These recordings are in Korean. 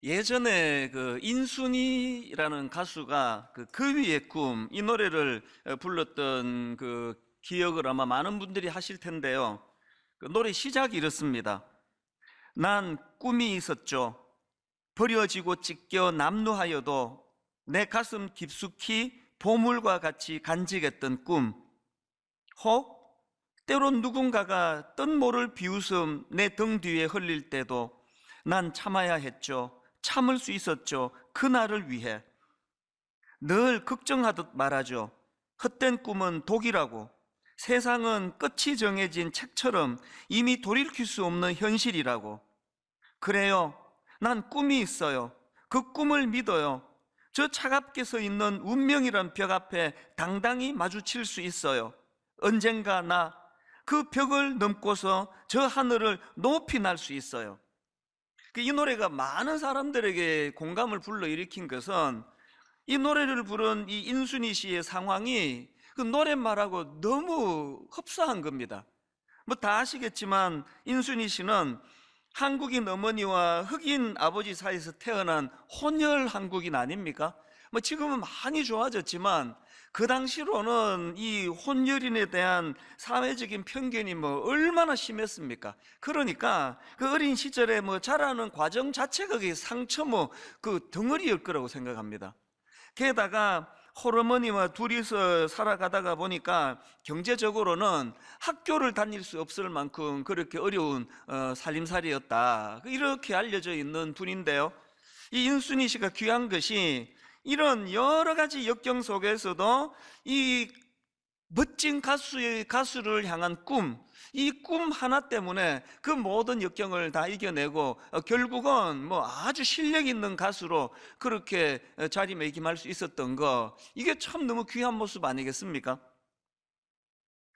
예전에 그 인순이라는 가수가 그 위의 꿈, 이 노래를 불렀던 그 기억을 아마 많은 분들이 하실 텐데요. 그 노래 시작이 이렇습니다. 난 꿈이 있었죠. 버려지고 찢겨 남루하여도 내 가슴 깊숙이 보물과 같이 간직했던 꿈. 혹 때론 누군가가 뜬모를 비웃음 내 등 뒤에 흘릴 때도 난 참아야 했죠. 참을 수 있었죠. 그날을 위해. 늘 걱정하듯 말하죠. 헛된 꿈은 독이라고. 세상은 끝이 정해진 책처럼 이미 돌이킬 수 없는 현실이라고. 그래요. 난 꿈이 있어요. 그 꿈을 믿어요. 저 차갑게 서 있는 운명이란 벽 앞에 당당히 마주칠 수 있어요. 언젠가 나 그 벽을 넘고서 저 하늘을 높이 날 수 있어요. 이 노래가 많은 사람들에게 공감을 불러일으킨 것은 이 노래를 부른 이 인순이 씨의 상황이 그 노랫말하고 너무 흡사한 겁니다. 뭐 다 아시겠지만 인순이 씨는 한국인 어머니와 흑인 아버지 사이에서 태어난 혼혈 한국인 아닙니까? 뭐 지금은 많이 좋아졌지만 그 당시로는 이 혼혈인에 대한 사회적인 편견이 뭐 얼마나 심했습니까? 그러니까 그 어린 시절에 뭐 자라는 과정 자체가 상처 뭐 그 덩어리일 거라고 생각합니다. 게다가 홀어머니와 둘이서 살아가다가 보니까 경제적으로는 학교를 다닐 수 없을 만큼 그렇게 어려운 살림살이였다, 이렇게 알려져 있는 분인데요. 이 인순이 씨가 귀한 것이 이런 여러 가지 역경 속에서도 이 멋진 가수를 향한 꿈, 이 꿈 하나 때문에 그 모든 역경을 다 이겨내고 결국은 뭐 아주 실력 있는 가수로 그렇게 자리매김할 수 있었던 거, 이게 참 너무 귀한 모습 아니겠습니까?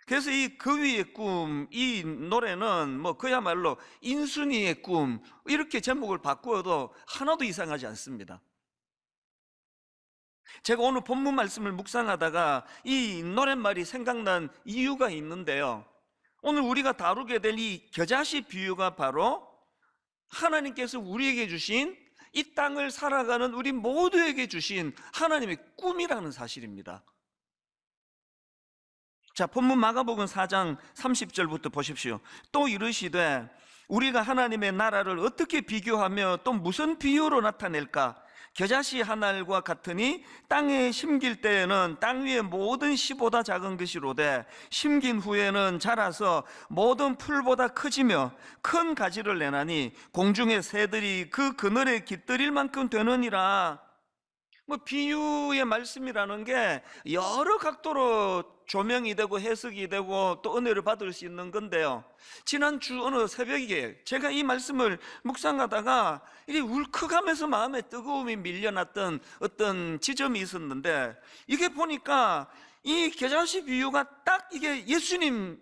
그래서 이 그 위의 꿈, 이 노래는 뭐 그야말로 인순이의 꿈, 이렇게 제목을 바꾸어도 하나도 이상하지 않습니다. 제가 오늘 본문 말씀을 묵상하다가 이 노랫말이 생각난 이유가 있는데요. 오늘 우리가 다루게 될 이 겨자씨 비유가 바로 하나님께서 우리에게 주신, 이 땅을 살아가는 우리 모두에게 주신 하나님의 꿈이라는 사실입니다. 자, 본문 마가복음 4장 30절부터 보십시오. 또 이르시되 우리가 하나님의 나라를 어떻게 비교하며 또 무슨 비유로 나타낼까? 겨자씨 한 알과 같으니 땅에 심길 때에는 땅 위의 모든 씨보다 작은 것이로되 심긴 후에는 자라서 모든 풀보다 커지며 큰 가지를 내나니 공중의 새들이 그 그늘에 깃들일 만큼 되느니라. 뭐 비유의 말씀이라는 게 여러 각도로 조명이 되고 해석이 되고 또 은혜를 받을 수 있는 건데요. 지난주 어느 새벽에 제가 이 말씀을 묵상하다가 이 울컥하면서 마음에 뜨거움이 밀려났던 어떤 지점이 있었는데, 이게 보니까 이 겨자씨 비유가 딱 이게 예수님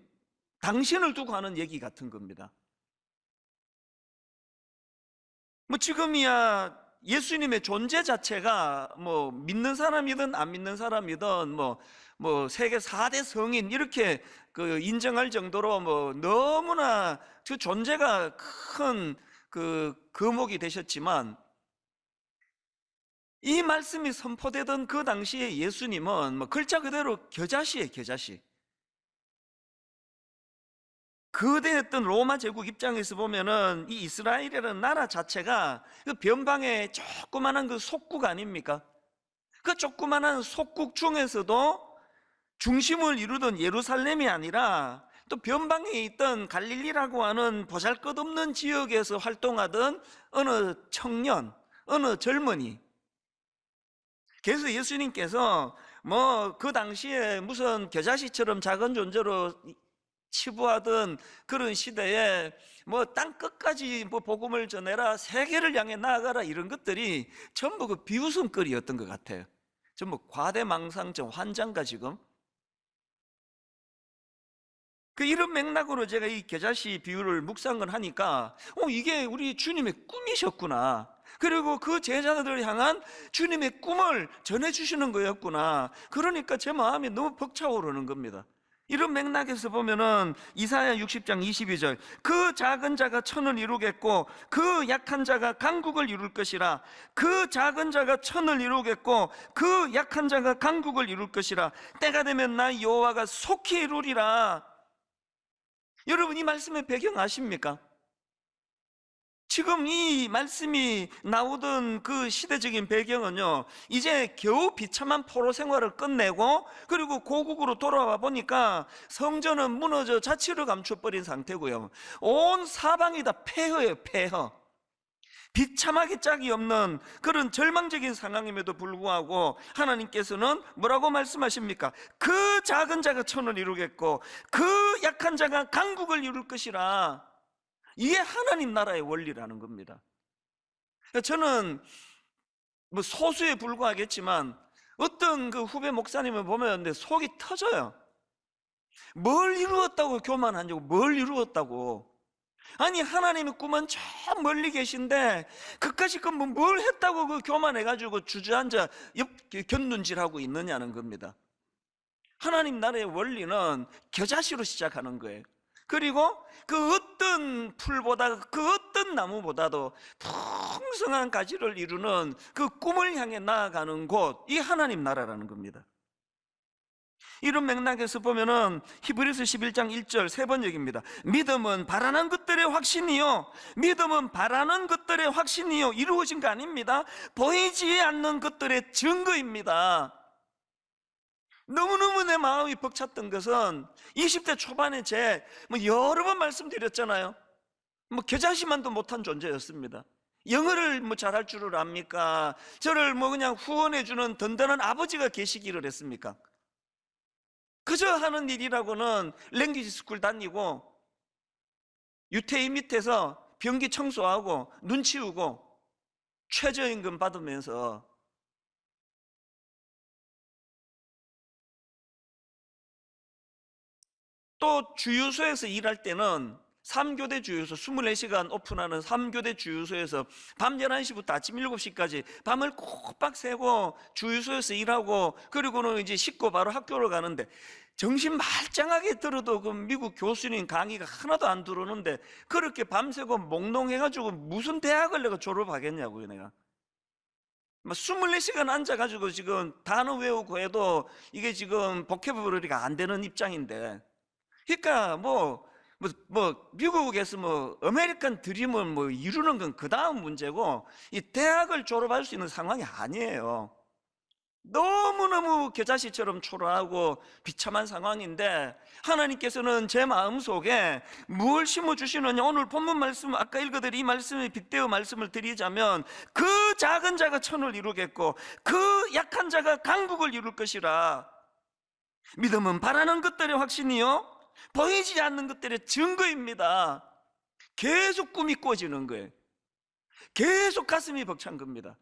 당신을 두고 하는 얘기 같은 겁니다. 뭐 지금이야 예수님의 존재 자체가 뭐 믿는 사람이든 안 믿는 사람이든 뭐 세계 4대 성인 이렇게 그 인정할 정도로 뭐 너무나 그 존재가 큰 그 거목이 되셨지만, 이 말씀이 선포되던 그 당시에 예수님은 뭐 글자 그대로 겨자씨예요, 겨자씨. 거대했던 로마 제국 입장에서 보면은 이 이스라엘이라는 나라 자체가 그 변방의 조그만한 그 속국 아닙니까? 그 조그만한 속국 중에서도 중심을 이루던 예루살렘이 아니라 또 변방에 있던 갈릴리라고 하는 보잘것없는 지역에서 활동하던 어느 청년, 어느 젊은이. 그래서 예수님께서 뭐 그 당시에 무슨 겨자씨처럼 작은 존재로 치부하던 그런 시대에 뭐 땅 끝까지 뭐 복음을 전해라, 세계를 향해 나아가라, 이런 것들이 전부 그 비웃음거리였던 것 같아요. 전부 과대망상증 환장가 지금. 그 이런 맥락으로 제가 이 겨자씨 비유를 묵상을 하니까 이게 우리 주님의 꿈이셨구나, 그리고 그 제자들을 향한 주님의 꿈을 전해주시는 거였구나. 그러니까 제 마음이 너무 벅차오르는 겁니다. 이런 맥락에서 보면은 이사야 60장 22절, 그 작은 자가 천을 이루겠고 그 약한 자가 강국을 이룰 것이라. 그 작은 자가 천을 이루겠고 그 약한 자가 강국을 이룰 것이라. 때가 되면 나 여호와가 속히 이루리라. 여러분, 이 말씀의 배경 아십니까? 지금 이 말씀이 나오던 그 시대적인 배경은요, 이제 겨우 비참한 포로 생활을 끝내고 그리고 고국으로 돌아와 보니까 성전은 무너져 자취를 감춰버린 상태고요, 온 사방이 다 폐허예요. 폐허. 비참하기 짝이 없는 그런 절망적인 상황임에도 불구하고 하나님께서는 뭐라고 말씀하십니까? 그 작은 자가 천을 이루겠고 그 약한 자가 강국을 이룰 것이라. 이게 하나님 나라의 원리라는 겁니다. 저는 뭐 소수에 불과하겠지만 어떤 그 후배 목사님을 보면 내 속이 터져요. 뭘 이루었다고 교만하냐고. 뭘 이루었다고. 아니, 하나님의 꿈은 저 멀리 계신데 그까짓 건 뭘 했다고 그 교만해가지고 주저앉아 곁눈질하고 있느냐는 겁니다. 하나님 나라의 원리는 겨자씨로 시작하는 거예요. 그리고 그 어떤 풀보다, 그 어떤 나무보다도 풍성한 가지를 이루는 그 꿈을 향해 나아가는 곳, 이 하나님 나라라는 겁니다. 이런 맥락에서 보면은 히브리서 11장 1절 세 번역입니다. 믿음은 바라는 것들의 확신이요, 믿음은 바라는 것들의 확신이요, 이루어진 거 아닙니다. 보이지 않는 것들의 증거입니다. 너무너무 내 마음이 벅찼던 것은 20대 초반에 여러 번 말씀드렸잖아요. 겨자씨만도 못한 존재였습니다. 영어를 잘할 줄을 압니까? 저를 그냥 후원해주는 든든한 아버지가 계시기를 했습니까? 그저 하는 일이라고는 랭귀지 스쿨 다니고 유태인 밑에서 변기 청소하고 눈 치우고 최저임금 받으면서 또 주유소에서 일할 때는 3교대 주유소, 24시간 오픈하는 3교대 주유소에서 밤 11시부터 아침 7시까지 밤을 꼬박 새고 주유소에서 일하고 그리고는 이제 씻고 바로 학교를 가는데 정신 말짱하게 들어도 그 미국 교수님 강의가 하나도 안 들어오는데 그렇게 밤새고 몽롱해가지고 무슨 대학을 내가 졸업하겠냐고요. 내가 24시간 앉아가지고 지금 단어 외우고 해도 이게 지금 보캐블러리가 안 되는 입장인데, 그러니까 미국에서 아메리칸 드림을 이루는 건 그 다음 문제고 이 대학을 졸업할 수 있는 상황이 아니에요. 너무너무 겨자씨처럼 초라하고 비참한 상황인데 하나님께서는 제 마음속에 무엇을 심어주시느냐. 오늘 본문 말씀, 아까 읽어드린 이 말씀에 빗대어 말씀을 드리자면 그 작은 자가 천을 이루겠고 그 약한 자가 강국을 이룰 것이라. 믿음은 바라는 것들의 확신이요, 보이지 않는 것들의 증거입니다. 계속 꿈이 꿔지는 거예요. 계속 가슴이 벅찬 겁니다.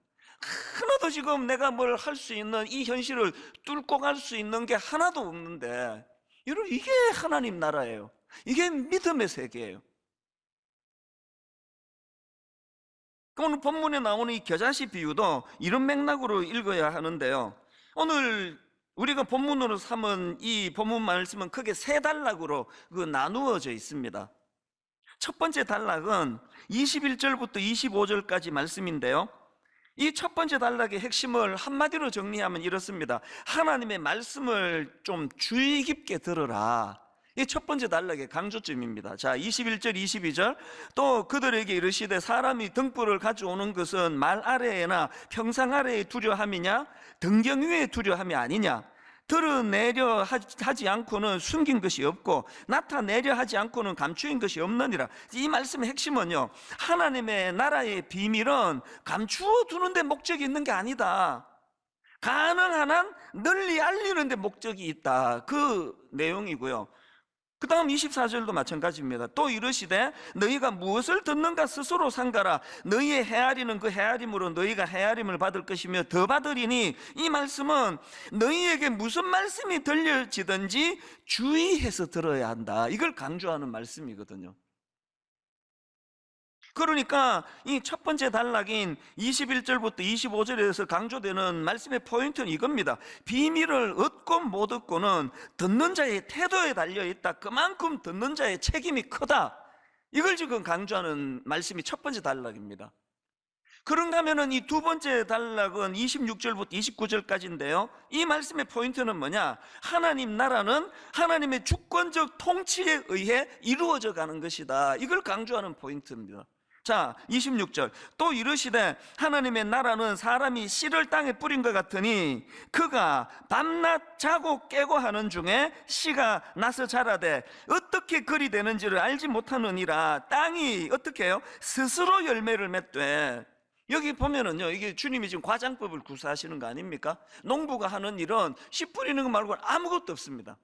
하나도 지금 내가 뭘 할 수 있는 이 현실을 뚫고 갈 수 있는 게 하나도 없는데, 여러분, 이게 하나님 나라예요. 이게 믿음의 세계예요. 오늘 본문에 나오는 이 겨자씨 비유도 이런 맥락으로 읽어야 하는데요, 오늘 우리가 본문으로 삼은 이 본문 말씀은 크게 세 단락으로 나누어져 있습니다. 첫 번째 단락은 21절부터 25절까지 말씀인데요, 이 첫 번째 단락의 핵심을 한마디로 정리하면 이렇습니다. 하나님의 말씀을 좀 주의 깊게 들으라. 이 첫 번째 단락의 강조점입니다. 자, 21절 22절, 또 그들에게 이르시되 사람이 등불을 가져오는 것은 말 아래에나 평상 아래에 두려함이냐 등경 위에 두려함이 아니냐. 드러내려 하지 않고는 숨긴 것이 없고 나타내려 하지 않고는 감추인 것이 없느니라. 이 말씀의 핵심은요, 하나님의 나라의 비밀은 감추어 두는 데 목적이 있는 게 아니다. 가능한 한 널리 알리는 데 목적이 있다. 그 내용이고요. 그 다음 24절도 마찬가지입니다. 또 이르시되 너희가 무엇을 듣는가 스스로 삼가라. 너희의 헤아리는 그 헤아림으로 너희가 헤아림을 받을 것이며 더 받으리니, 이 말씀은 너희에게 무슨 말씀이 들려지든지 주의해서 들어야 한다. 이걸 강조하는 말씀이거든요. 그러니까 이 첫 번째 단락인 21절부터 25절에서 강조되는 말씀의 포인트는 이겁니다. 비밀을 얻고 못 얻고는 듣는 자의 태도에 달려있다. 그만큼 듣는 자의 책임이 크다. 이걸 지금 강조하는 말씀이 첫 번째 단락입니다. 그런가 하면은 이 두 번째 단락은 26절부터 29절까지인데요. 이 말씀의 포인트는 뭐냐? 하나님 나라는 하나님의 주권적 통치에 의해 이루어져 가는 것이다. 이걸 강조하는 포인트입니다. 자, 26절. 또 이르시되 하나님의 나라는 사람이 씨를 땅에 뿌린 것 같으니 그가 밤낮 자고 깨고 하는 중에 씨가 나서 자라되 어떻게 그리 되는지를 알지 못하느니라. 땅이 어떻게 해요? 스스로 열매를 맺되. 여기 보면은요, 이게 주님이 지금 과장법을 구사하시는 거 아닙니까? 농부가 하는 일은 씨 뿌리는 것 말고는 아무것도 없습니다.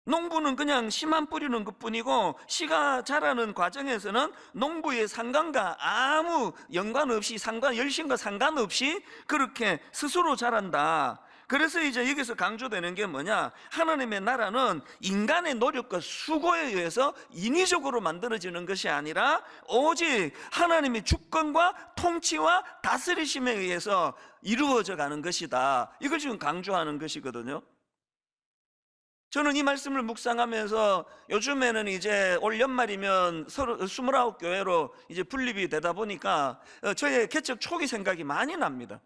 농부는 그냥 씨만 뿌리는 것 뿐이고, 씨가 자라는 과정에서는 농부의 상관과 아무 연관없이, 열심과 상관없이 그렇게 스스로 자란다. 그래서 이제 여기서 강조되는 게 뭐냐? 하나님의 나라는 인간의 노력과 수고에 의해서 인위적으로 만들어지는 것이 아니라 오직 하나님의 주권과 통치와 다스리심에 의해서 이루어져 가는 것이다. 이걸 지금 강조하는 것이거든요. 저는 이 말씀을 묵상하면서 요즘에는 이제 올 연말이면 29교회로 이제 분립이 되다 보니까 저의 개척 초기 생각이 많이 납니다.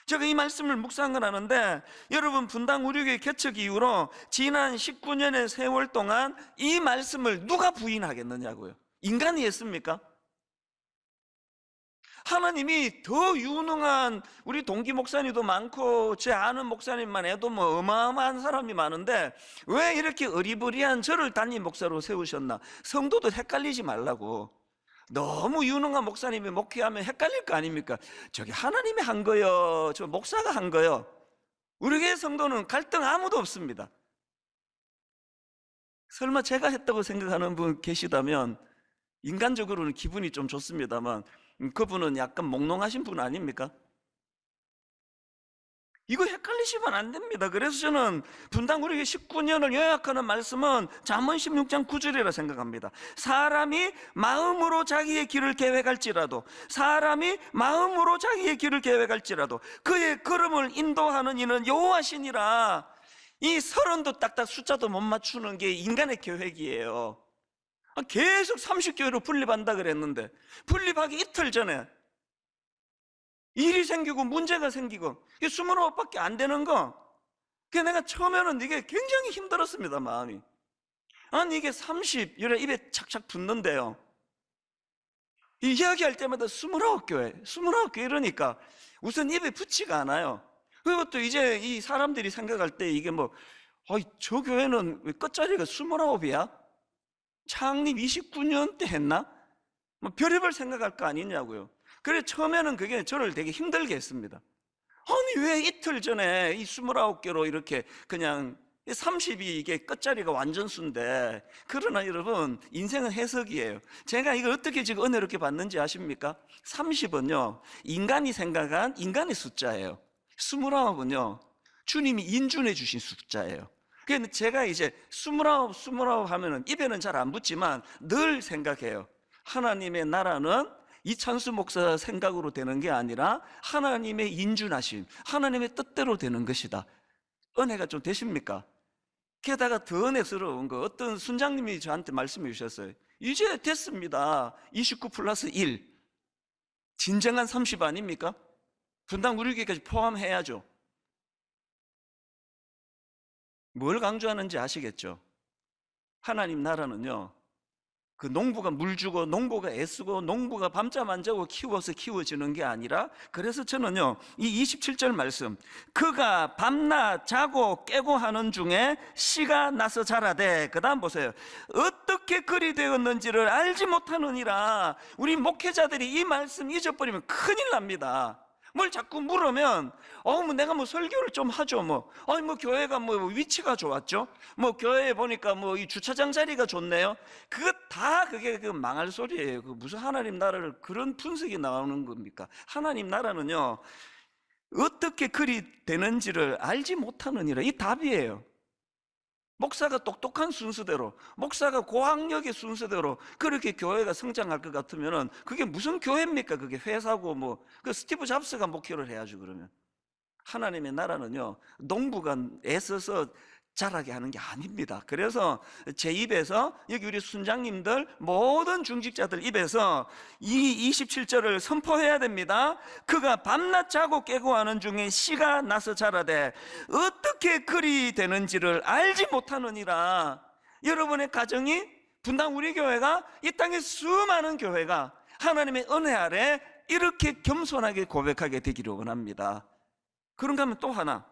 제가 이 말씀을 묵상을 하는데, 여러분 분당 우리교회 개척 이후로 지난 19년의 세월 동안 이 말씀을 누가 부인하겠느냐고요. 인간이 했습니까? 하나님이 더 유능한 우리 동기 목사님도 많고 제 아는 목사님만 해도 뭐 어마어마한 사람이 많은데 왜 이렇게 어리버리한 저를 담임 목사로 세우셨나? 성도도 헷갈리지 말라고. 너무 유능한 목사님이 목회하면 헷갈릴 거 아닙니까? 저게 하나님이 한 거요, 저 목사가 한 거요. 우리 교회 성도는 갈등 아무도 없습니다. 설마 제가 했다고 생각하는 분 계시다면 인간적으로는 기분이 좀 좋습니다만 그분은 약간 몽롱하신 분 아닙니까? 이거 헷갈리시면 안 됩니다. 그래서 저는 분당 우리에게 19년을 요약하는 말씀은 잠언 16장 9절이라 생각합니다. 사람이 마음으로 자기의 길을 계획할지라도, 사람이 마음으로 자기의 길을 계획할지라도 그의 걸음을 인도하는 이는 여호와시니라. 이 서른도 딱딱 숫자도 못 맞추는 게 인간의 계획이에요. 계속 30교회로 분립한다 그랬는데 분립하기 이틀 전에 일이 생기고 문제가 생기고 29밖에 안 되는 거. 그래서 내가 처음에는 이게 굉장히 힘들었습니다. 마음이. 아니 이게 30 이래 입에 착착 붙는데요, 이 이야기할 때마다 29교회 이러니까 우선 입에 붙지가 않아요. 그리고 또 이제 이 사람들이 생각할 때 이게 뭐 저 교회는 왜 끝자리가 29이야? 창립 29년 때 했나? 뭐 별의별 생각할 거 아니냐고요. 그래 처음에는 그게 저를 되게 힘들게 했습니다. 아니 왜 이틀 전에 이 29개로 이렇게 그냥 30이 이게 끝자리가 완전 수인데. 그러나 여러분 인생은 해석이에요. 제가 이걸 어떻게 지금 은혜롭게 봤는지 아십니까? 30은요 인간이 생각한 인간의 숫자예요. 29은요 주님이 인준해 주신 숫자예요. 그래서 제가 이제 29 하면은 입에는 잘 안 붙지만 늘 생각해요. 하나님의 나라는 이찬수 목사 생각으로 되는 게 아니라 하나님의 인준하심, 하나님의 뜻대로 되는 것이다. 은혜가 좀 되십니까? 게다가 더 은혜스러운 거, 어떤 순장님이 저한테 말씀해 주셨어요. 이제 됐습니다. 29 플러스 1. 진정한 30 아닙니까? 분당 우리 교회까지 포함해야죠. 뭘 강조하는지 아시겠죠? 하나님 나라는요 그 농부가 물 주고 농부가 애쓰고 농부가 밤잠 안 자고 키워서 키워지는 게 아니라, 그래서 저는요 이 27절 말씀, 그가 밤낮 자고 깨고 하는 중에 씨가 나서 자라되, 그 다음 보세요. 어떻게 그리 되었는지를 알지 못하느니라. 우리 목회자들이 이 말씀 잊어버리면 큰일 납니다. 뭘 자꾸 물으면 뭐 내가 뭐 설교를 좀 하죠. 아니 뭐 교회가 뭐 위치가 좋았죠. 뭐 교회에 보니까 뭐 이 주차장 자리가 좋네요. 그거 다 그게 그 망할 소리예요. 그 무슨 하나님 나라를 그런 분석이 나오는 겁니까? 하나님 나라는요 어떻게 그리 되는지를 알지 못하느니라. 이 답이에요. 목사가 똑똑한 순서대로, 목사가 고학력의 순서대로 그렇게 교회가 성장할 것 같으면은 그게 무슨 교회입니까? 그게 회사고 뭐. 그 스티브 잡스가 목회를 해야죠, 그러면. 하나님의 나라는요, 농부가 애써서 자라게 하는 게 아닙니다. 그래서 제 입에서, 여기 우리 순장님들 모든 중직자들 입에서 이 27절을 선포해야 됩니다. 그가 밤낮 자고 깨고 하는 중에 씨가 나서 자라되 어떻게 그리 되는지를 알지 못하느니라. 여러분의 가정이, 분당 우리 교회가, 이 땅의 수많은 교회가 하나님의 은혜 아래 이렇게 겸손하게 고백하게 되기를 원합니다. 그런가 하면 또 하나,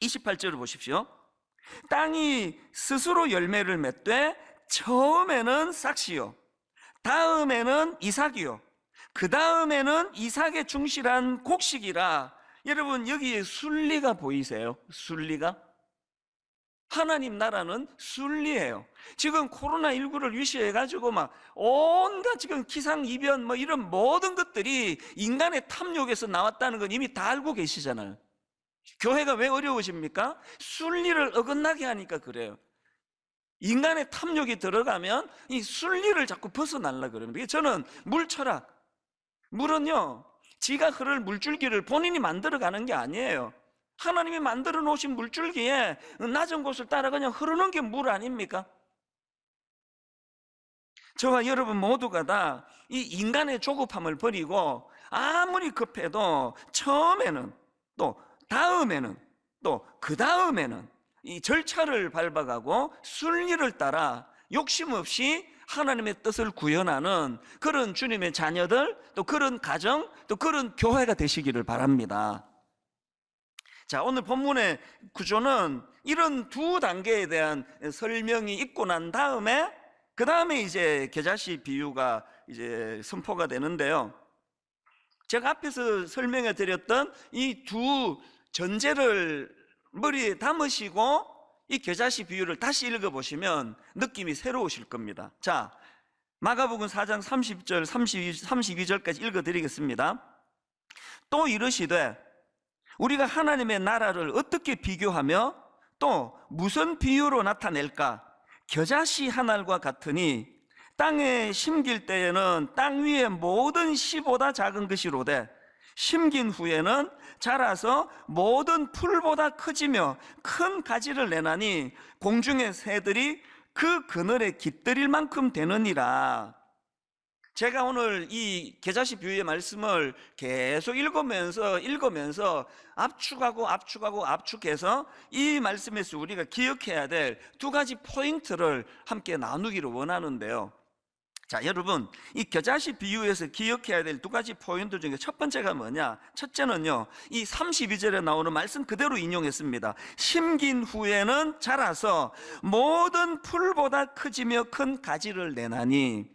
28절을 보십시오. 땅이 스스로 열매를 맺되 처음에는 싹시요, 다음에는 이삭이요, 그 다음에는 이삭의 충실한 곡식이라. 여러분, 여기에 순리가 보이세요? 순리가? 하나님 나라는 순리예요. 지금 코로나19를 위시해가지고 막 온갖 지금 기상이변 뭐 이런 모든 것들이 인간의 탐욕에서 나왔다는 건 이미 다 알고 계시잖아요. 교회가 왜 어려우십니까? 순리를 어긋나게 하니까 그래요. 인간의 탐욕이 들어가면 이 순리를 자꾸 벗어나려고 그럽니다. 저는 물 철학, 물은요, 지가 흐를 물줄기를 본인이 만들어가는 게 아니에요. 하나님이 만들어 놓으신 물줄기에 낮은 곳을 따라 그냥 흐르는 게 물 아닙니까? 저와 여러분 모두가 다 이 인간의 조급함을 버리고 아무리 급해도 처음에는, 또 다음에는, 또 그 다음에는 이 절차를 밟아가고 순리를 따라 욕심 없이 하나님의 뜻을 구현하는 그런 주님의 자녀들, 또 그런 가정, 또 그런 교회가 되시기를 바랍니다. 자, 오늘 본문의 구조는 이런 두 단계에 대한 설명이 있고 난 다음에, 그 다음에 이제 겨자씨 비유가 이제 선포가 되는데요. 제가 앞에서 설명해 드렸던 이 두 전제를 머리에 담으시고 이 겨자씨 비유를 다시 읽어보시면 느낌이 새로우실 겁니다. 자, 마가복음 4장 30절 32절까지 읽어드리겠습니다. 또 이르시되 우리가 하나님의 나라를 어떻게 비교하며 또 무슨 비유로 나타낼까? 겨자씨 한 알과 같으니 땅에 심길 때에는 땅 위의 모든 씨보다 작은 것이로되 심긴 후에는 자라서 모든 풀보다 커지며 큰 가지를 내나니 공중의 새들이 그 그늘에 깃들일 만큼 되느니라. 제가 오늘 이 겨자씨 비유의 말씀을 계속 읽으면서 압축해서 이 말씀에서 우리가 기억해야 될 두 가지 포인트를 함께 나누기를 원하는데요. 자, 여러분, 이 겨자씨 비유에서 기억해야 될 두 가지 포인트 중에 첫 번째가 뭐냐? 첫째는요, 이 32절에 나오는 말씀 그대로 인용했습니다. 심긴 후에는 자라서 모든 풀보다 커지며 큰 가지를 내나니.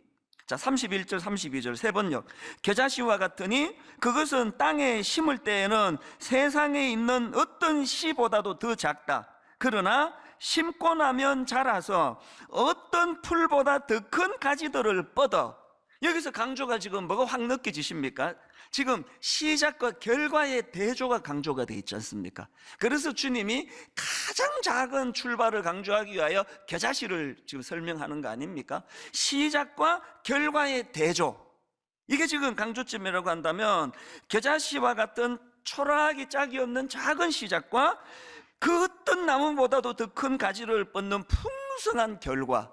자, 31절 32절 세 번역. 겨자씨와 같으니 그것은 땅에 심을 때에는 세상에 있는 어떤 씨보다도 더 작다. 그러나 심고 나면 자라서 어떤 풀보다 더 큰 가지들을 뻗어. 여기서 강조가 지금 뭐가 확 느껴지십니까? 지금 시작과 결과의 대조가 강조가 되어 있지 않습니까? 그래서 주님이 가장 작은 출발을 강조하기 위하여 겨자씨를 지금 설명하는 거 아닙니까? 시작과 결과의 대조, 이게 지금 강조점이라고 한다면 겨자씨와 같은 초라하기 짝이 없는 작은 시작과 그 어떤 나무보다도 더 큰 가지를 뻗는 풍성한 결과,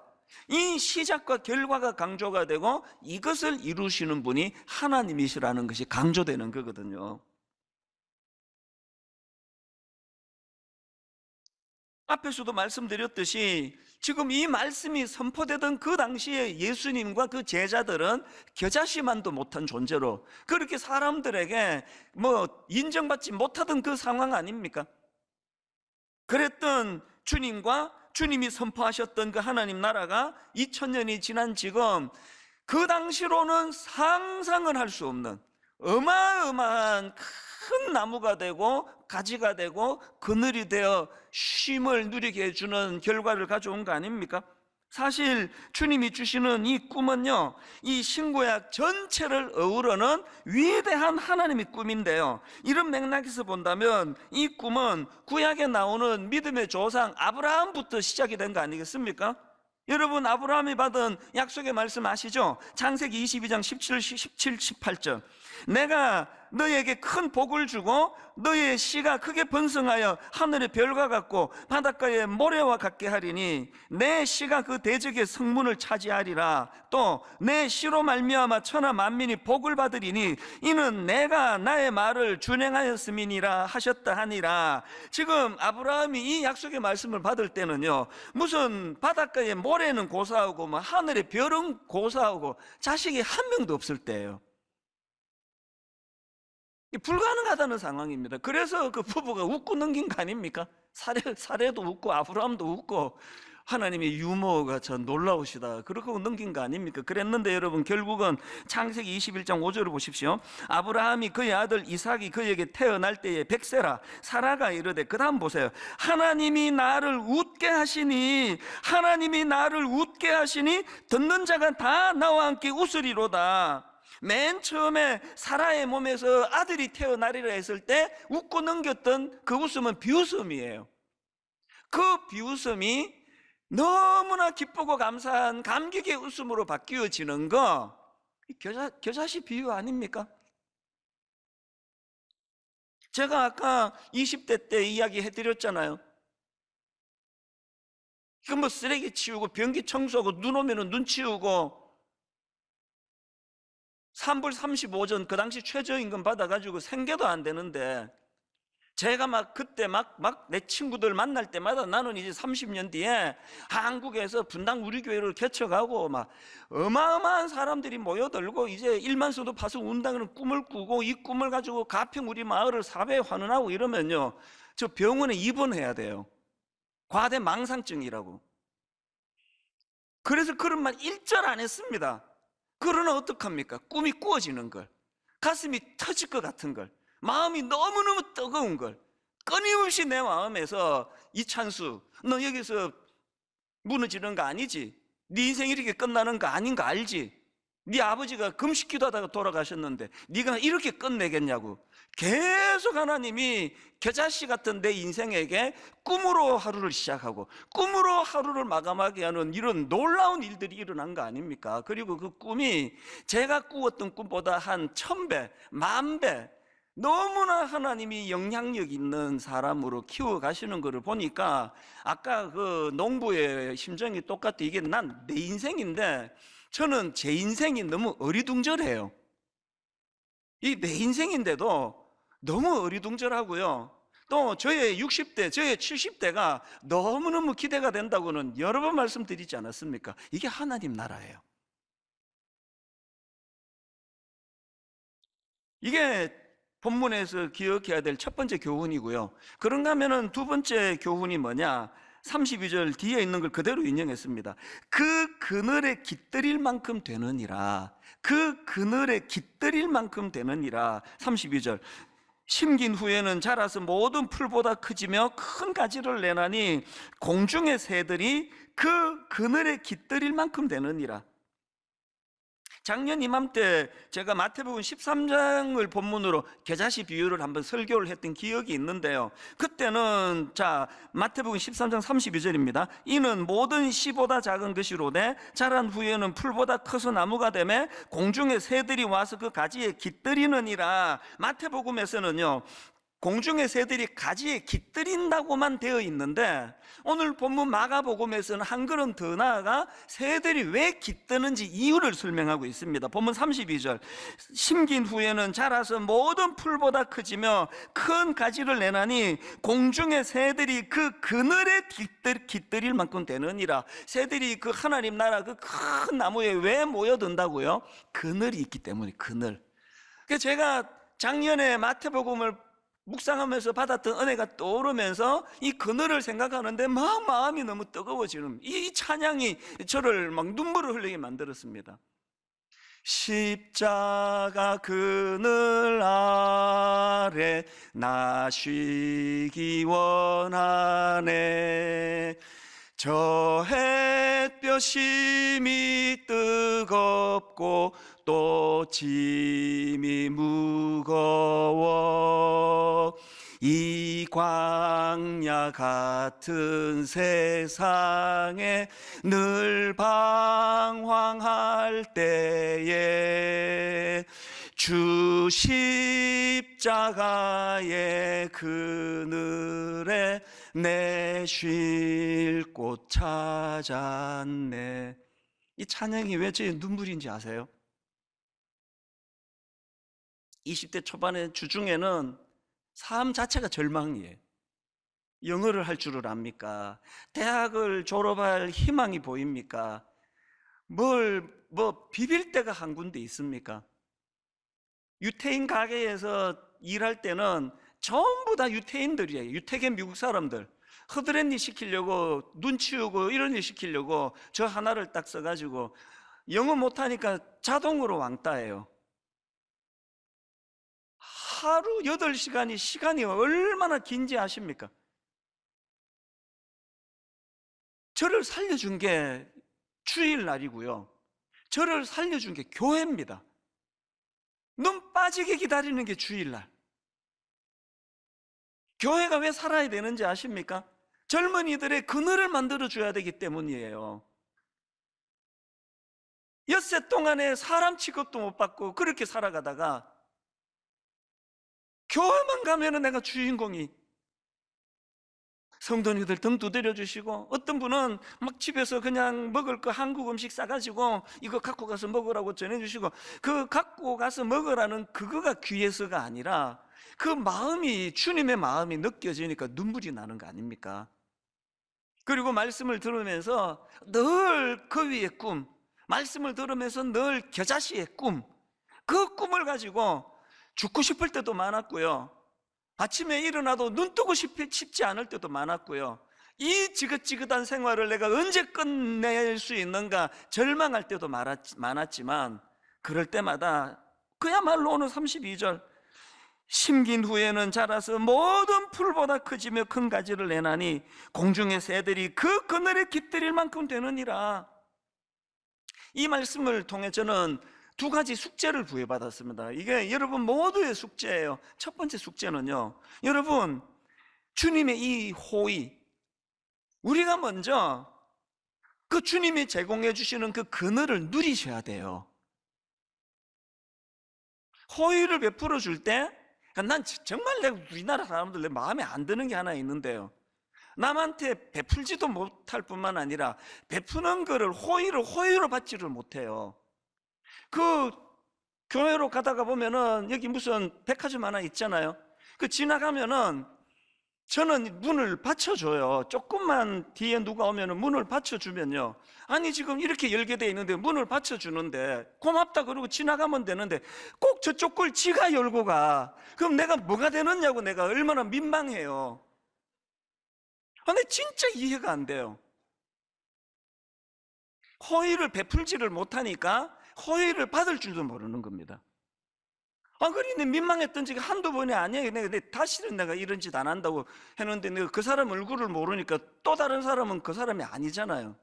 이 시작과 결과가 강조가 되고 이것을 이루시는 분이 하나님이시라는 것이 강조되는 거거든요. 앞에서도 말씀드렸듯이 지금 이 말씀이 선포되던 그 당시에 예수님과 그 제자들은 겨자씨만도 못한 존재로 그렇게 사람들에게 뭐 인정받지 못하던 그 상황 아닙니까? 그랬던 주님과 주님이 선포하셨던 그 하나님 나라가 2000년이 지난 지금 그 당시로는 상상을 할 수 없는 어마어마한 큰 나무가 되고 가지가 되고 그늘이 되어 쉼을 누리게 해주는 결과를 가져온 거 아닙니까? 사실 주님이 주시는 이 꿈은요, 이 신구약 전체를 어우러는 위대한 하나님의 꿈인데요, 이런 맥락에서 본다면 이 꿈은 구약에 나오는 믿음의 조상 아브라함부터 시작이 된 거 아니겠습니까? 여러분, 아브라함이 받은 약속의 말씀 아시죠? 창세기 22장 17, 18절. 내가 너에게 큰 복을 주고 너의 씨가 크게 번성하여 하늘의 별과 같고 바닷가의 모래와 같게 하리니 내 씨가 그 대적의 성문을 차지하리라. 또 내 씨로 말미암아 천하 만민이 복을 받으리니 이는 내가 나의 말을 준행하였음이니라 하셨다 하니라. 지금 아브라함이 이 약속의 말씀을 받을 때는요, 무슨 바닷가의 모래는 고사하고 뭐 하늘의 별은 고사하고 자식이 한 명도 없을 때예요. 불가능하다는 상황입니다. 그래서 그 부부가 웃고 넘긴 거 아닙니까? 사례도 웃고 아브라함도 웃고 하나님의 유머가 전 놀라우시다 그렇게 넘긴 거 아닙니까? 그랬는데 여러분, 결국은 창세기 21장 5절을 보십시오. 아브라함이 그의 아들 이삭이 그에게 태어날 때에 백세라 사라가 이르되, 그 다음 보세요. 하나님이 나를 웃게 하시니 듣는 자가 다 나와 함께 웃으리로다. 맨 처음에 사라의 몸에서 아들이 태어나리라 했을 때 웃고 넘겼던 그 웃음은 비웃음이에요. 그 비웃음이 너무나 기쁘고 감사한 감격의 웃음으로 바뀌어지는 거, 겨자씨 비유 아닙니까? 제가 아까 20대 때 이야기 해드렸잖아요. 그 뭐 쓰레기 치우고 변기 청소하고 눈 오면 눈 치우고 3불 35전 그 당시 최저임금 받아가지고 생계도 안 되는데, 제가 그때 내 친구들 만날 때마다 나는 이제 30년 뒤에 한국에서 분당 우리 교회를 개척하고 어마어마한 사람들이 모여들고 이제 1만 소도 파서 운다는 꿈을 꾸고, 이 꿈을 가지고 가평 우리 마을을 사회에 환원하고 이러면요, 저 병원에 입원해야 돼요. 과대 망상증이라고. 그래서 그런 말 일절 안 했습니다. 그러나 어떡합니까? 꿈이 꾸어지는 걸, 가슴이 터질 것 같은 걸, 마음이 너무너무 뜨거운 걸, 끊임없이 내 마음에서 이찬수, 너 여기서 무너지는 거 아니지? 네 인생이 이렇게 끝나는 거 아닌 거 알지? 네 아버지가 금식 기도하다가 돌아가셨는데 네가 이렇게 끝내겠냐고. 계속 하나님이 겨자씨 같은 내 인생에게 꿈으로 하루를 시작하고 꿈으로 하루를 마감하게 하는 이런 놀라운 일들이 일어난 거 아닙니까? 그리고 그 꿈이 제가 꾸었던 꿈보다 한 1000배, 10,000배 너무나 하나님이 영향력 있는 사람으로 키워가시는 것을 보니까, 아까 그 농부의 심정이 똑같아. 이게 난 내 인생인데 저는 제 인생이 너무 어리둥절해요. 이 내 인생인데도 너무 어리둥절하고요, 또 저의 60대, 저의 70대가 너무너무 기대가 된다고는 여러 번 말씀드리지 않았습니까? 이게 하나님 나라예요. 이게 본문에서 기억해야 될 첫 번째 교훈이고요. 그런가 하면은 두 번째 교훈이 뭐냐? 32절 뒤에 있는 걸 그대로 인용했습니다. 그 그늘에 깃들일 만큼 되느니라. 그 그늘에 깃들일 만큼 되느니라. 32절. 심긴 후에는 자라서 모든 풀보다 크지며 큰 가지를 내나니 공중의 새들이 그 그늘에 깃들일 만큼 되느니라. 작년 이맘때 제가 마태복음 13장을 본문으로 겨자씨 비유를 한번 설교를 했던 기억이 있는데요, 그때는 마태복음 13장 32절입니다. 이는 모든 씨보다 작은 것이로되 자란 후에는 풀보다 커서 나무가 되매 공중의 새들이 와서 그 가지에 깃들이느니라. 마태복음에서는요, 공중의 새들이 가지에 깃들인다고만 되어 있는데, 오늘 본문 마가복음에서는 한 걸음 더 나아가 새들이 왜 깃드는지 이유를 설명하고 있습니다. 본문 32절. 심긴 후에는 자라서 모든 풀보다 크지며 큰 가지를 내나니 공중의 새들이 그 그늘에 깃들일 만큼 되느니라. 새들이 그 하나님 나라 그 큰 나무에 왜 모여든다고요? 그늘이 있기 때문에. 그늘. 그래서 제가 작년에 마태복음을 묵상하면서 받았던 은혜가 떠오르면서 이 그늘을 생각하는데 마음이 너무 뜨거워지는, 이 찬양이 저를 눈물을 흘리게 만들었습니다. 십자가 그늘 아래 나 쉬기 원하네. 저 햇볕이 뜨겁고 또 짐이 무거워 이 광야 같은 세상에 늘 방황할 때에 주 십자가의 그늘에 내 쉴 곳 찾았네. 이 찬양이 왜 제 눈물인지 아세요? 20대 초반의 주중에는 삶 자체가 절망이에요. 영어를 할 줄을 압니까? 대학을 졸업할 희망이 보입니까? 비빌 데가 한 군데 있습니까? 유태인 가게에서 일할 때는 전부 다 유태인들이에요. 유태계 미국 사람들. 허드렛일 시키려고, 눈 치우고 이런 일 시키려고 저 하나를 딱 써가지고 영어 못하니까 자동으로 왕따예요. 하루 8시간이 시간이 얼마나 긴지 아십니까? 저를 살려준 게 주일날이고요, 저를 살려준 게 교회입니다. 눈 빠지게 기다리는 게 주일날. 교회가 왜 살아야 되는지 아십니까? 젊은이들의 그늘을 만들어줘야 되기 때문이에요. 엿새 동안에 사람 취급도 못 받고 그렇게 살아가다가 교회만 가면은 내가 주인공이, 성도님들 등 두드려 주시고, 어떤 분은 막 집에서 그냥 먹을 거 한국 음식 싸가지고 이거 갖고 가서 먹으라고 전해주시고, 그 갖고 가서 먹으라는 그거가 귀해서가 아니라 그 마음이, 주님의 마음이 느껴지니까 눈물이 나는 거 아닙니까? 그리고 말씀을 들으면서 늘 그 위의 꿈, 말씀을 들으면서 늘 겨자씨의 꿈, 그 꿈을 가지고 죽고 싶을 때도 많았고요, 아침에 일어나도 눈 뜨고 싶지 않을 때도 많았고요, 이 지긋지긋한 생활을 내가 언제 끝낼 수 있는가 절망할 때도 많았지만, 그럴 때마다 그야말로 오늘 32절, 심긴 후에는 자라서 모든 풀보다 커지며 큰 가지를 내나니 공중의 새들이 그 그늘에 깃들일 만큼 되느니라. 이 말씀을 통해 저는 2가지 숙제를 부여받았습니다. 이게 여러분 모두의 숙제예요. 첫 번째 숙제는요, 여러분, 주님의 이 호의, 우리가 먼저 그 주님이 제공해 주시는 그 그늘을 누리셔야 돼요. 호의를 베풀어 줄 때, 난 정말 우리나라 사람들 내 마음에 안 드는 게 하나 있는데요, 남한테 베풀지도 못할 뿐만 아니라 베푸는 거를 호의로 받지를 못해요. 그 교회로 가다가 보면은 여기 무슨 백화점 하나 있잖아요. 그 지나가면은 저는 문을 받쳐줘요. 조금만 뒤에 누가 오면은 문을 받쳐주면요, 아니 지금 이렇게 열게 돼 있는데 문을 받쳐주는데 고맙다 그러고 지나가면 되는데 꼭 저쪽 걸 지가 열고 가. 그럼 내가 뭐가 되느냐고, 내가 얼마나 민망해요. 근데 진짜 이해가 안 돼요. 호의를 베풀지를 못하니까 호의를 받을 줄도 모르는 겁니다. 그러니 민망했던 적이 한두 번이 아니에요. 내가 다시는 내가 이런 짓 안 한다고 했는데, 내가 그 사람 얼굴을 모르니까 또 다른 사람은 그 사람이 아니잖아요.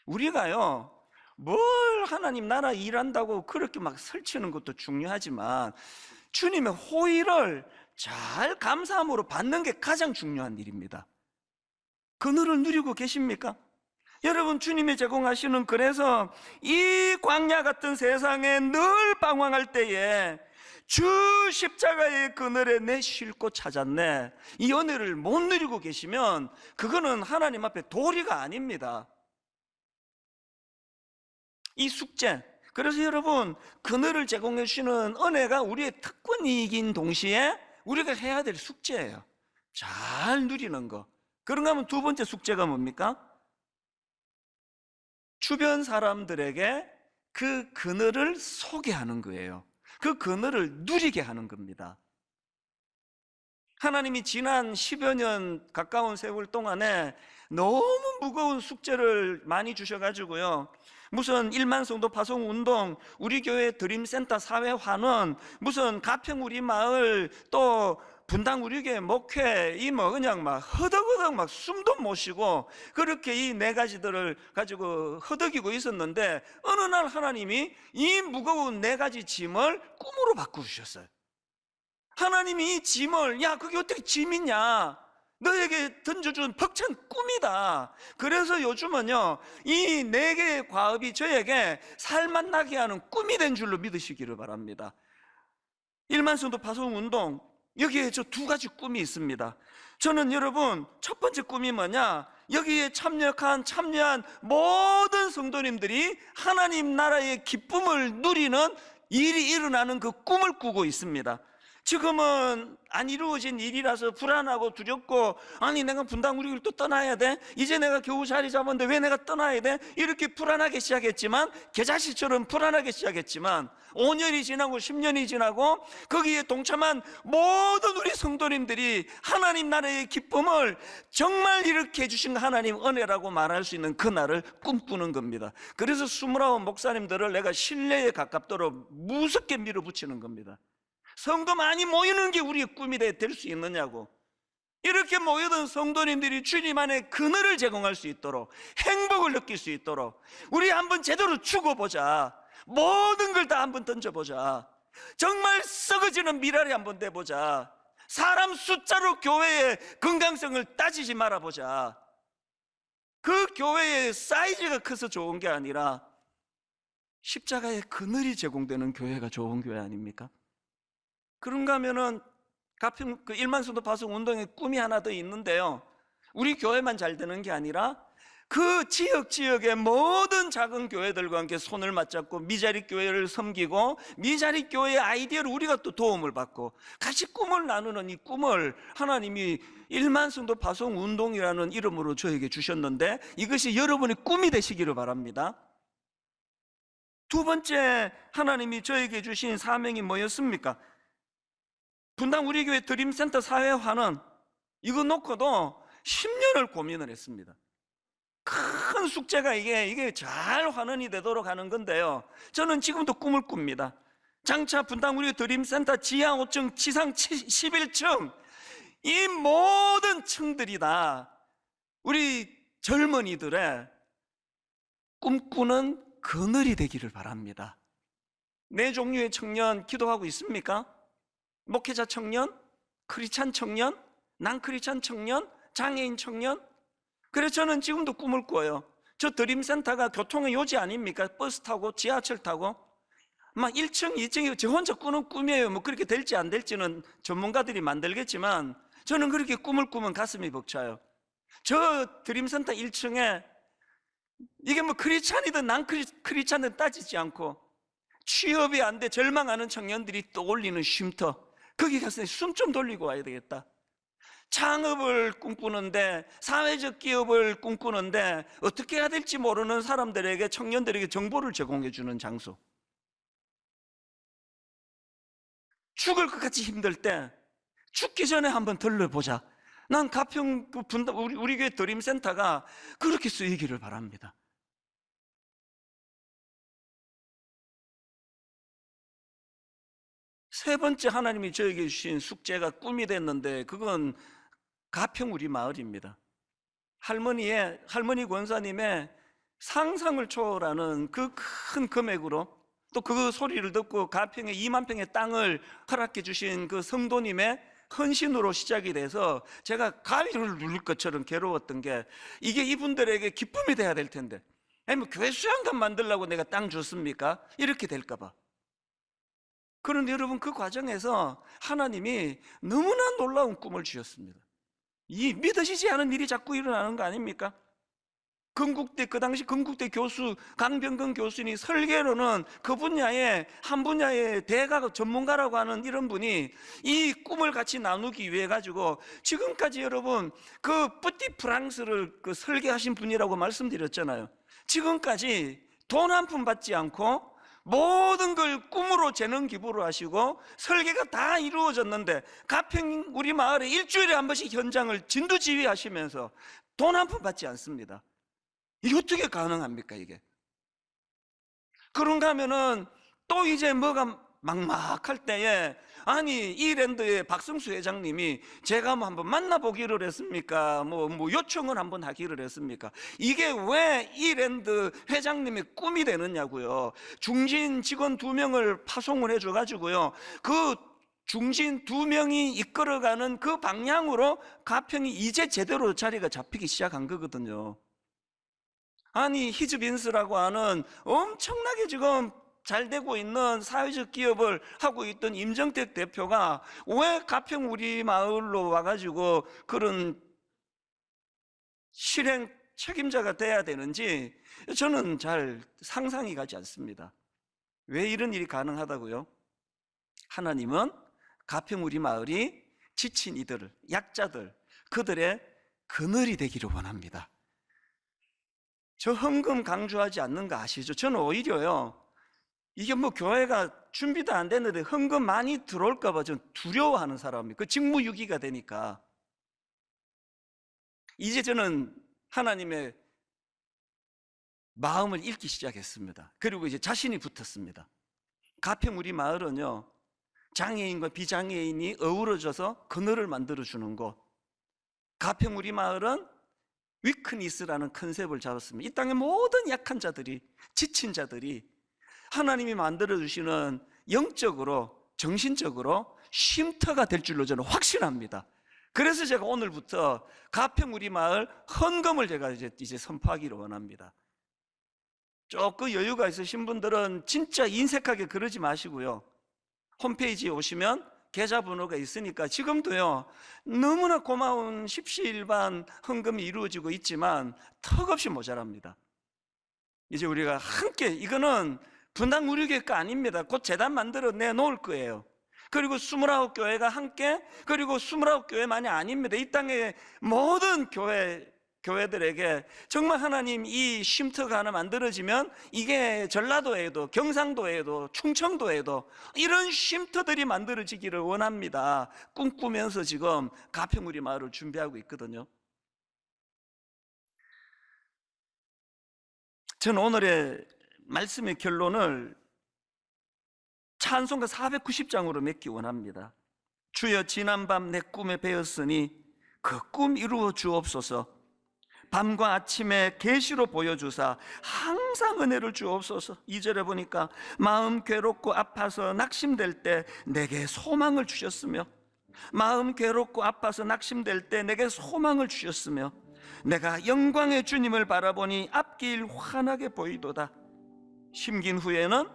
우리가요, 뭘 하나님 나라 일한다고 그렇게 막 설치는 것도 중요하지만 주님의 호의를 잘 감사함으로 받는 게 가장 중요한 일입니다. 그늘을 누리고 계십니까? 여러분, 주님이 제공하시는, 그래서 이 광야 같은 세상에 늘 방황할 때에 주 십자가의 그늘에 내 쉴 곳 찾았네, 이 은혜를 못 누리고 계시면 그거는 하나님 앞에 도리가 아닙니다. 이 숙제, 그래서 여러분, 그늘을 제공해 주시는 은혜가 우리의 특권이긴 동시에 우리가 해야 될 숙제예요. 잘 누리는 거. 그런가 하면 2번째 숙제가 뭡니까? 주변 사람들에게 그 그늘을 소개하는 거예요. 그 그늘을 누리게 하는 겁니다. 하나님이 지난 10여 년 가까운 세월 동안에 너무 무거운 숙제를 많이 주셔가지고요, 무슨 1만 성도 파송 운동, 우리 교회 드림센터 사회 환원, 무슨 가평 우리 마을, 또 분당 우리 교회 목회 그냥 막 허덕허덕 막 숨도 못 쉬고 그렇게 이 네 가지들을 가지고 허덕이고 있었는데, 어느 날 하나님이 이 무거운 네 가지 짐을 꿈으로 바꾸셨어요. 하나님이 이 짐을, 야 그게 어떻게 짐이냐, 너에게 던져준 벅찬 꿈이다. 그래서 요즘은요 이 네 개의 과업이 저에게 살맛 나게 하는 꿈이 된 줄로 믿으시기를 바랍니다. 일만성도 파송운동, 여기에 저 두 가지 꿈이 있습니다. 저는 여러분 첫 번째 꿈이 뭐냐, 여기에 참여한 모든 성도님들이 하나님 나라의 기쁨을 누리는 일이 일어나는 그 꿈을 꾸고 있습니다. 지금은 안 이루어진 일이라서 불안하고 두렵고, 아니 내가 분당 우리 교회를 또 떠나야 돼? 이제 내가 겨우 자리 잡았는데 왜 내가 떠나야 돼? 이렇게 불안하게 시작했지만, 겨자씨처럼 불안하게 시작했지만 5년이 지나고 10년이 지나고 거기에 동참한 모든 우리 성도님들이 하나님 나라의 기쁨을 정말 이렇게 해주신 하나님 은혜라고 말할 수 있는 그날을 꿈꾸는 겁니다. 그래서 29 목사님들을 내가 신뢰에 가깝도록 무섭게 밀어붙이는 겁니다. 성도 많이 모이는 게 우리의 꿈이 될 수 있느냐고. 이렇게 모여든 성도님들이 주님 안에 그늘을 제공할 수 있도록, 행복을 느낄 수 있도록 우리 한번 제대로 죽어보자. 모든 걸 다 한번 던져보자. 정말 썩어지는 미랄이 한번 돼보자. 사람 숫자로 교회의 건강성을 따지지 말아보자. 그 교회의 사이즈가 커서 좋은 게 아니라 십자가의 그늘이 제공되는 교회가 좋은 교회 아닙니까? 그런가 하면은 가평 그 일만성도 파송 운동의 꿈이 하나 더 있는데요, 우리 교회만 잘 되는 게 아니라 그 지역의 모든 작은 교회들과 함께 손을 맞잡고 미자립 교회를 섬기고, 미자립 교회의 아이디어를 우리가 또 도움을 받고 같이 꿈을 나누는 이 꿈을 하나님이 일만성도 파송 운동이라는 이름으로 저에게 주셨는데, 이것이 여러분의 꿈이 되시기를 바랍니다. 두 번째 하나님이 저에게 주신 사명이 뭐였습니까? 분당 우리 교회 드림센터 사회화는 이거 놓고도 10년을 고민을 했습니다. 큰 숙제가 이게 잘 환원이 되도록 하는 건데요, 저는 지금도 꿈을 꿉니다. 장차 분당 우리 드림센터 지하 5층 지상 11층 이 모든 층들이 다 우리 젊은이들의 꿈꾸는 그늘이 되기를 바랍니다. 네 종류의 청년 기도하고 있습니까? 목회자 청년, 크리스찬 청년, 난크리스찬 청년, 장애인 청년. 그래서 저는 지금도 꿈을 꿔요. 저 드림센터가 교통의 요지 아닙니까? 버스 타고 지하철 타고 막 1층, 2층이 저 혼자 꾸는 꿈이에요. 뭐 그렇게 될지 안 될지는 전문가들이 만들겠지만 저는 그렇게 꿈을 꾸면 가슴이 벅차요. 저 드림센터 1층에 이게 뭐 크리스찬이든 난크리스찬이든 따지지 않고 취업이 안 돼 절망하는 청년들이 떠올리는 쉼터, 거기 가서 숨 좀 돌리고 와야 되겠다. 창업을 꿈꾸는데, 사회적 기업을 꿈꾸는데 어떻게 해야 될지 모르는 사람들에게, 청년들에게 정보를 제공해 주는 장소. 죽을 것 같이 힘들 때 죽기 전에 한번 들러보자. 난 가평 우리 교회 드림센터가 그렇게 쓰이기를 바랍니다. 세 번째 하나님이 저에게 주신 숙제가 꿈이 됐는데, 그건 가평 우리 마을입니다. 할머니 권사님의 상상을 초월하는 그 큰 금액으로, 또 그 소리를 듣고 가평에 2만 평의 땅을 허락해 주신 그 성도님의 헌신으로 시작이 돼서 제가 가위를 누를 것처럼 괴로웠던 게, 이게 이분들에게 기쁨이 돼야 될 텐데, 아니 뭐 교회 수양관 만들려고 내가 땅 줬습니까? 이렇게 될까 봐. 그런데 여러분, 그 과정에서 하나님이 너무나 놀라운 꿈을 주셨습니다. 이 믿어지지 않은 일이 자꾸 일어나는 거 아닙니까? 건국대, 그 당시 건국대 교수 강병근 교수님, 설계로는 그 분야의 한 분야의 대가 전문가라고 하는 이런 분이 이 꿈을 같이 나누기 위해 가지고, 지금까지 여러분 그 뿌띠 프랑스를 그 설계하신 분이라고 말씀드렸잖아요. 지금까지 돈 한 푼 받지 않고 모든 걸 꿈으로 재능 기부를 하시고 설계가 다 이루어졌는데, 가평 우리 마을에 일주일에 한 번씩 현장을 진두지휘하시면서 돈 한 푼 받지 않습니다. 이게 어떻게 가능합니까 이게? 그런가 하면은 또 이제 뭐가 막막할 때에 아니 이랜드의 박성수 회장님이 제가 뭐 한번 만나보기를 했습니까? 뭐 요청을 한번 하기를 했습니까? 이게 왜 이랜드 회장님의 꿈이 되느냐고요. 중진 직원 2명을 파송을 해줘가지고요, 그 중진 2명이 이끌어가는 그 방향으로 가평이 이제 제대로 자리가 잡히기 시작한 거거든요. 아니 히즈빈스라고 하는 엄청나게 지금 잘 되고 있는 사회적 기업을 하고 있던 임정택 대표가 왜 가평 우리 마을로 와가지고 그런 실행 책임자가 돼야 되는지 저는 잘 상상이 가지 않습니다. 왜 이런 일이 가능하다고요? 하나님은 가평 우리 마을이 지친 이들, 약자들, 그들의 그늘이 되기를 원합니다. 저 헌금 강조하지 않는 거 아시죠? 저는 오히려요, 이게 뭐 교회가 준비도 안 됐는데 헌금 많이 들어올까 봐 좀 두려워하는 사람이, 그 직무유기가 되니까. 이제 저는 하나님의 마음을 읽기 시작했습니다. 그리고 이제 자신이 붙었습니다. 가평 우리 마을은요, 장애인과 비장애인이 어우러져서 그늘을 만들어주는 곳. 가평 우리 마을은 위크니스라는 컨셉을 잡았습니다. 이 땅의 모든 약한 자들이, 지친 자들이 하나님이 만들어주시는 영적으로, 정신적으로 쉼터가 될 줄로 저는 확신합니다. 그래서 제가 오늘부터 가평 우리 마을 헌금을 제가 이제 선포하기를 원합니다. 조금 여유가 있으신 분들은 진짜 인색하게 그러지 마시고요, 홈페이지에 오시면 계좌번호가 있으니까 지금도요 너무나 고마운 십시일반 헌금이 이루어지고 있지만 턱없이 모자랍니다. 이제 우리가 함께, 이거는 분당 우리교회가 아닙니다. 곧 재단 만들어 내놓을 거예요. 그리고 29교회가 함께, 그리고 29교회만이 아닙니다. 이 땅의 모든 교회들에게 정말 하나님 이 쉼터가 하나 만들어지면 이게 전라도에도, 경상도에도, 충청도에도 이런 쉼터들이 만들어지기를 원합니다. 꿈꾸면서 지금 가평 우리 마을을 준비하고 있거든요. 저는 오늘의 말씀의 결론을 찬송가 490장으로 맺기 원합니다. 주여 지난밤 내 꿈에 배었으니 그 꿈 이루어 주옵소서. 밤과 아침에 계시로 보여주사 항상 은혜를 주옵소서. 2절에 보니까 마음 괴롭고 아파서 낙심될 때 내게 소망을 주셨으며, 마음 괴롭고 아파서 낙심될 때 내게 소망을 주셨으며, 내가 영광의 주님을 바라보니 앞길 환하게 보이도다. 심긴 후에는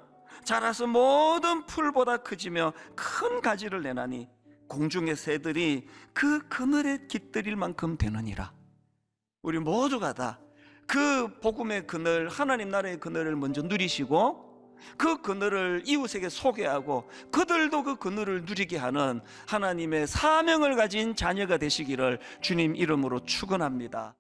자라서 모든 풀보다 크지며 큰 가지를 내나니 공중의 새들이 그 그늘에 깃들일 만큼 되느니라. 우리 모두가 다 그 복음의 그늘, 하나님 나라의 그늘을 먼저 누리시고 그 그늘을 이웃에게 소개하고 그들도 그 그늘을 누리게 하는 하나님의 사명을 가진 자녀가 되시기를 주님 이름으로 축원합니다.